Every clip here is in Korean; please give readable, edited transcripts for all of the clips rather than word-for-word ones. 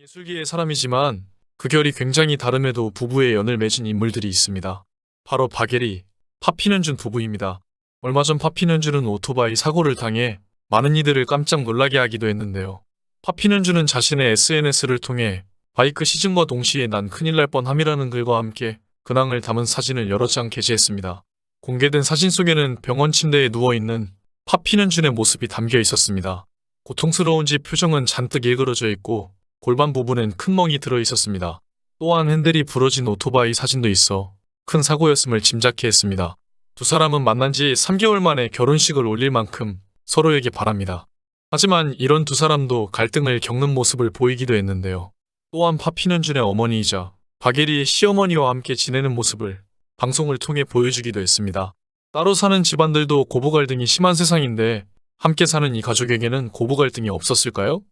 예술계의 사람이지만 그 결이 굉장히 다름에도 부부의 연을 맺은 인물들이 있습니다. 바로 박예리, 파피는준 부부입니다. 얼마 전 파피는준은 오토바이 사고를 당해 많은 이들을 깜짝 놀라게 하기도 했는데요. 파피는준은 자신의 SNS를 통해 바이크 시즌과 동시에 난 큰일 날 뻔함이라는 글과 함께 근황을 담은 사진을 여러 장 게시했습니다. 공개된 사진 속에는 병원 침대에 누워있는 파피는준의 모습이 담겨 있었습니다. 고통스러운지 표정은 잔뜩 일그러져 있고 골반 부분엔 큰 멍이 들어 있었습니다. 또한 핸들이 부러진 오토바이 사진도 있어 큰 사고였음을 짐작케 했습니다. 두 사람은 만난 지 3개월 만에 결혼식을 올릴 만큼 서로에게 바랍니다. 하지만 이런 두 사람도 갈등을 겪는 모습을 보이기도 했는데요. 또한 파피는준의 어머니이자 박예리의 시어머니와 함께 지내는 모습을 방송을 통해 보여주기도 했습니다. 따로 사는 집안들도 고부 갈등이 심한 세상인데 함께 사는 이 가족에게는 고부 갈등이 없었을까요?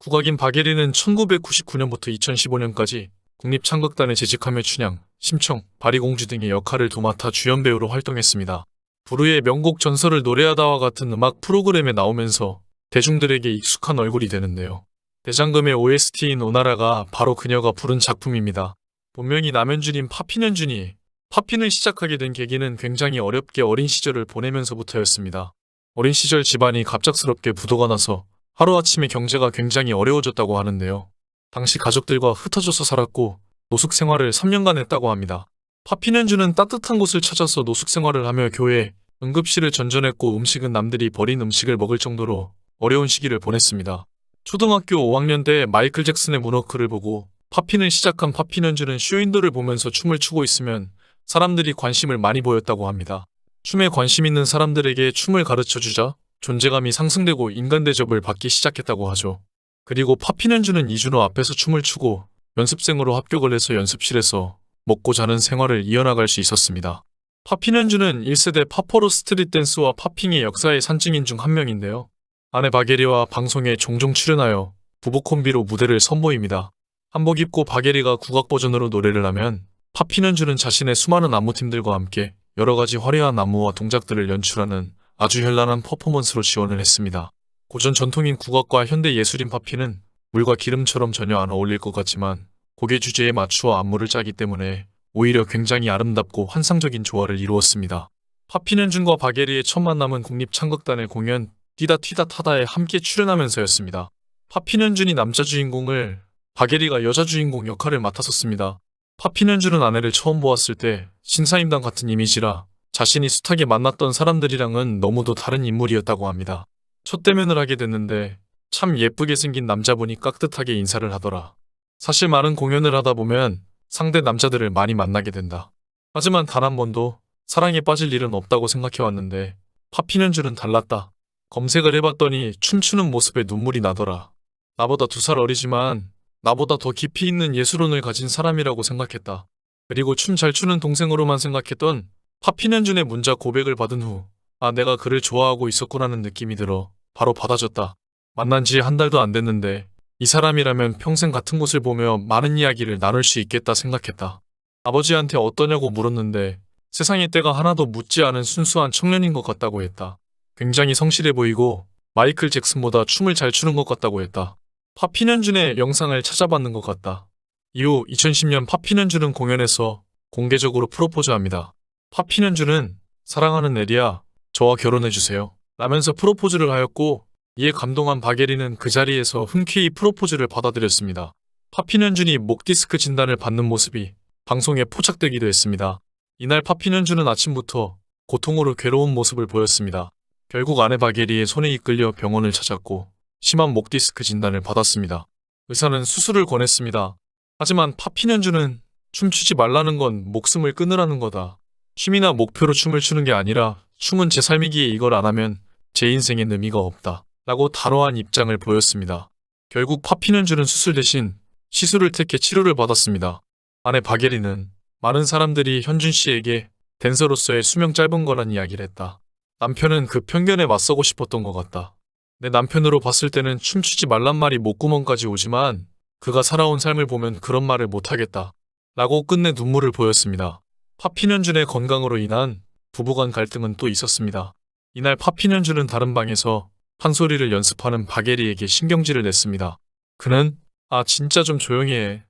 국악인 박예리는 1999년부터 2015년까지 국립창극단에 재직하며 춘향, 심청, 바리공주 등의 역할을 도맡아 주연 배우로 활동했습니다. 불후의 명곡 전설을 노래하다와 같은 음악 프로그램에 나오면서 대중들에게 익숙한 얼굴이 되는데요. 대장금의 OST인 오나라가 바로 그녀가 부른 작품입니다. 본명이 남현준인 파피는준이 파핀을 시작하게 된 계기는 굉장히 어렵게 어린 시절을 보내면서부터였습니다. 어린 시절 집안이 갑작스럽게 부도가 나서 하루아침에 경제가 굉장히 어려워졌다고 하는데요. 당시 가족들과 흩어져서 살았고 노숙 생활을 3년간 했다고 합니다. 파피는준은 따뜻한 곳을 찾아서 노숙 생활을 하며 교회, 응급실을 전전했고 음식은 남들이 버린 음식을 먹을 정도로 어려운 시기를 보냈습니다. 초등학교 5학년 때 마이클 잭슨의 문워크를 보고 파핀을 시작한 파피는준은 쇼윈도를 보면서 춤을 추고 있으면 사람들이 관심을 많이 보였다고 합니다. 춤에 관심 있는 사람들에게 춤을 가르쳐주자 존재감이 상승되고 인간 대접을 받기 시작했다고 하죠. 그리고 파피는준은 이준호 앞에서 춤을 추고 연습생으로 합격을 해서 연습실에서 먹고 자는 생활을 이어나갈 수 있었습니다. 파피는준은 1세대 파퍼로 스트릿 댄스와 팝핑의 역사의 산증인 중 한 명인데요. 아내 박예리와 방송에 종종 출연하여 부부 콤비로 무대를 선보입니다. 한복 입고 박예리가 국악 버전으로 노래를 하면 파피는준은 자신의 수많은 안무팀들과 함께 여러가지 화려한 안무와 동작들을 연출하는 아주 현란한 퍼포먼스로 지원을 했습니다. 고전 전통인 국악과 현대 예술인 파피는 물과 기름처럼 전혀 안 어울릴 것 같지만 곡의 주제에 맞추어 안무를 짜기 때문에 오히려 굉장히 아름답고 환상적인 조화를 이루었습니다. 파피는준과 박예리의 첫 만남은 국립창극단의 공연 뛰다 튀다 타다에 함께 출연하면서였습니다. 파피는준이 남자 주인공을, 박예리가 여자 주인공 역할을 맡았었습니다. 파피는준은 아내를 처음 보았을 때 신사임당 같은 이미지라 자신이 숱하게 만났던 사람들이랑은 너무도 다른 인물이었다고 합니다. 첫 대면을 하게 됐는데 참 예쁘게 생긴 남자분이 깍듯하게 인사를 하더라. 사실 많은 공연을 하다 보면 상대 남자들을 많이 만나게 된다. 하지만 단 한 번도 사랑에 빠질 일은 없다고 생각해왔는데 파피는준은 달랐다. 검색을 해봤더니 춤추는 모습에 눈물이 나더라. 나보다 2살 어리지만 나보다 더 깊이 있는 예술혼을 가진 사람이라고 생각했다. 그리고 춤 잘 추는 동생으로만 생각했던 파피는준의 문자 고백을 받은 후 내가 그를 좋아하고 있었구나는 느낌이 들어 바로 받아줬다. 만난 지 한 달도 안 됐는데 이 사람이라면 평생 같은 곳을 보며 많은 이야기를 나눌 수 있겠다 생각했다. 아버지한테 어떠냐고 물었는데 세상에 때가 하나도 묻지 않은 순수한 청년인 것 같다고 했다. 굉장히 성실해 보이고 마이클 잭슨보다 춤을 잘 추는 것 같다고 했다. 파피는준의 영상을 찾아봤는 것 같다. 이후 2010년 파피는준은 공연에서 공개적으로 프로포즈합니다. 파피는준은 사랑하는 에리야, 저와 결혼해주세요 라면서 프로포즈를 하였고 이에 감동한 박예리는 그 자리에서 흔쾌히 프로포즈를 받아들였습니다. 파피는준이 목 디스크 진단을 받는 모습이 방송에 포착되기도 했습니다. 이날 파피는준은 아침부터 고통으로 괴로운 모습을 보였습니다. 결국 아내 박예리의 손에 이끌려 병원을 찾았고 심한 목 디스크 진단을 받았습니다. 의사는 수술을 권했습니다. 하지만 파피는준은 춤추지 말라는 건 목숨을 끊으라는 거다. 취미나 목표로 춤을 추는 게 아니라 춤은 제 삶이기에 이걸 안 하면 제 인생엔 의미가 없다 라고 단호한 입장을 보였습니다. 결국 파피는준은 수술 대신 시술을 택해 치료를 받았습니다. 아내 박예리는 많은 사람들이 현준 씨에게 댄서로서의 수명 짧은 거란 이야기를 했다. 남편은 그 편견에 맞서고 싶었던 것 같다. 내 남편으로 봤을 때는 춤추지 말란 말이 목구멍까지 오지만 그가 살아온 삶을 보면 그런 말을 못하겠다 라고 끝내 눈물을 보였습니다. 파피는준의 건강으로 인한 부부간 갈등은 또 있었습니다. 이날 파피는준은 다른 방에서 판소리를 연습하는 박예리에게 신경질을 냈습니다. 그는 아, 진짜 좀 조용히 해.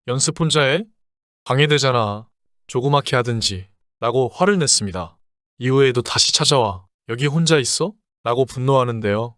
연습 혼자 해? 방해되잖아. 조그맣게 하든지. 라고 화를 냈습니다. 이후에도 다시 찾아와. 여기 혼자 있어? 라고 분노하는데요.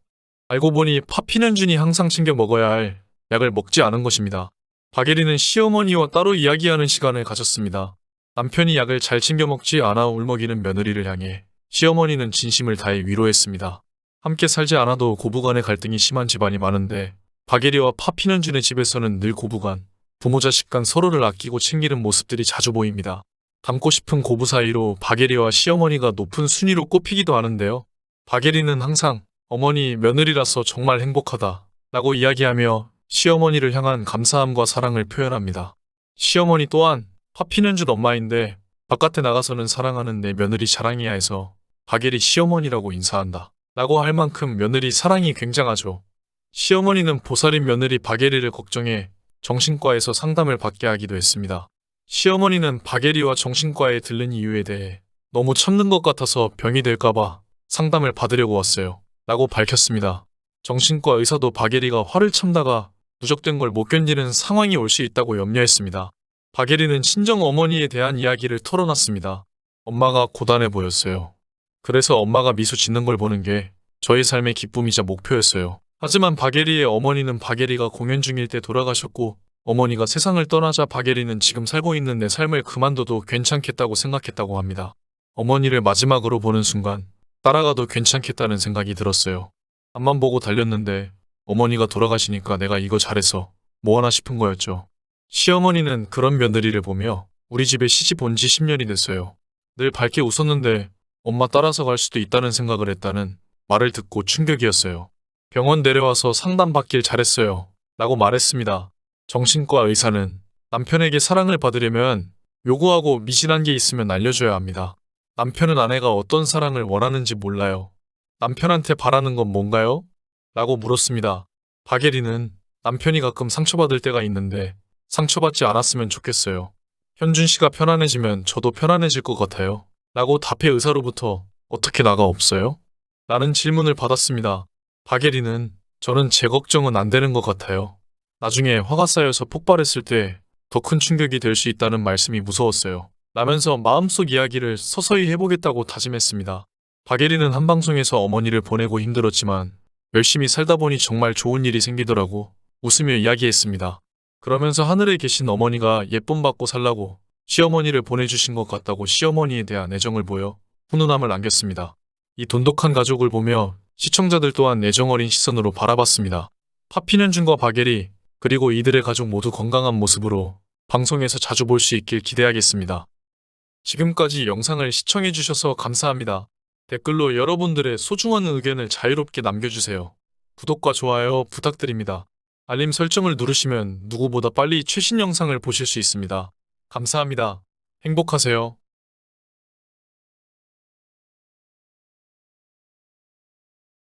알고 보니 파피넨준이 항상 챙겨 먹어야 할 약을 먹지 않은 것입니다. 박예리는 시어머니와 따로 이야기하는 시간을 가졌습니다. 남편이 약을 잘 챙겨 먹지 않아 울먹이는 며느리를 향해 시어머니는 진심을 다해 위로했습니다. 함께 살지 않아도 고부간의 갈등이 심한 집안이 많은데 박예리와 파피넨준의 집에서는 늘 고부간, 부모 자식 간 서로를 아끼고 챙기는 모습들이 자주 보입니다. 닮고 싶은 고부 사이로 박예리와 시어머니가 높은 순위로 꼽히기도 하는데요. 박예리는 항상 어머니 며느리라서 정말 행복하다 라고 이야기하며 시어머니를 향한 감사함과 사랑을 표현합니다. 시어머니 또한 파피넨준 엄마인데 바깥에 나가서는 사랑하는 내 며느리 자랑이야 해서 박예리 시어머니라고 인사한다 라고 할 만큼 며느리 사랑이 굉장하죠. 시어머니는 보살인 며느리 박예리를 걱정해 정신과에서 상담을 받게 하기도 했습니다. 시어머니는 박예리와 정신과에 들른 이유에 대해 너무 참는 것 같아서 병이 될까봐 상담을 받으려고 왔어요. 라고 밝혔습니다. 정신과 의사도 박예리가 화를 참다가 누적된 걸 못 견디는 상황이 올 수 있다고 염려했습니다. 박예리는 친정 어머니에 대한 이야기를 털어놨습니다. 엄마가 고단해 보였어요. 그래서 엄마가 미소 짓는 걸 보는 게 저의 삶의 기쁨이자 목표였어요. 하지만 박예리의 어머니는 박예리가 공연 중일 때 돌아가셨고 어머니가 세상을 떠나자 박예리는 지금 살고 있는 내 삶을 그만둬도 괜찮겠다고 생각했다고 합니다. 어머니를 마지막으로 보는 순간 따라가도 괜찮겠다는 생각이 들었어요. 앞만 보고 달렸는데 어머니가 돌아가시니까 내가 이거 잘해서 뭐 하나 싶은 거였죠. 시어머니는 그런 며느리를 보며 우리 집에 시집 온 지 10년이 됐어요. 늘 밝게 웃었는데 엄마 따라서 갈 수도 있다는 생각을 했다는 말을 듣고 충격이었어요. 병원 내려와서 상담받길 잘했어요. 라고 말했습니다. 정신과 의사는 남편에게 사랑을 받으려면 요구하고 미진한 게 있으면 알려줘야 합니다. 남편은 아내가 어떤 사랑을 원하는지 몰라요. 남편한테 바라는 건 뭔가요? 라고 물었습니다. 박예리는 남편이 가끔 상처받을 때가 있는데 상처받지 않았으면 좋겠어요. 현준 씨가 편안해지면 저도 편안해질 것 같아요. 라고 답해 의사로부터 어떻게 나가 없어요? 라는 질문을 받았습니다. 박예리는 저는 제 걱정은 안 되는 것 같아요. 나중에 화가 쌓여서 폭발했을 때 더 큰 충격이 될 수 있다는 말씀이 무서웠어요. 라면서 마음속 이야기를 서서히 해보겠다고 다짐했습니다. 박예리는 한 방송에서 어머니를 보내고 힘들었지만 열심히 살다 보니 정말 좋은 일이 생기더라고 웃으며 이야기했습니다. 그러면서 하늘에 계신 어머니가 예쁨 받고 살라고 시어머니를 보내주신 것 같다고 시어머니에 대한 애정을 보여 훈훈함을 안겼습니다. 이 돈독한 가족을 보며 시청자들 또한 애정어린 시선으로 바라봤습니다. 파피넨준과 박예리 그리고 이들의 가족 모두 건강한 모습으로 방송에서 자주 볼 수 있길 기대하겠습니다. 지금까지 영상을 시청해주셔서 감사합니다. 댓글로 여러분들의 소중한 의견을 자유롭게 남겨주세요. 구독과 좋아요 부탁드립니다. 알림 설정을 누르시면 누구보다 빨리 최신 영상을 보실 수 있습니다. 감사합니다. 행복하세요.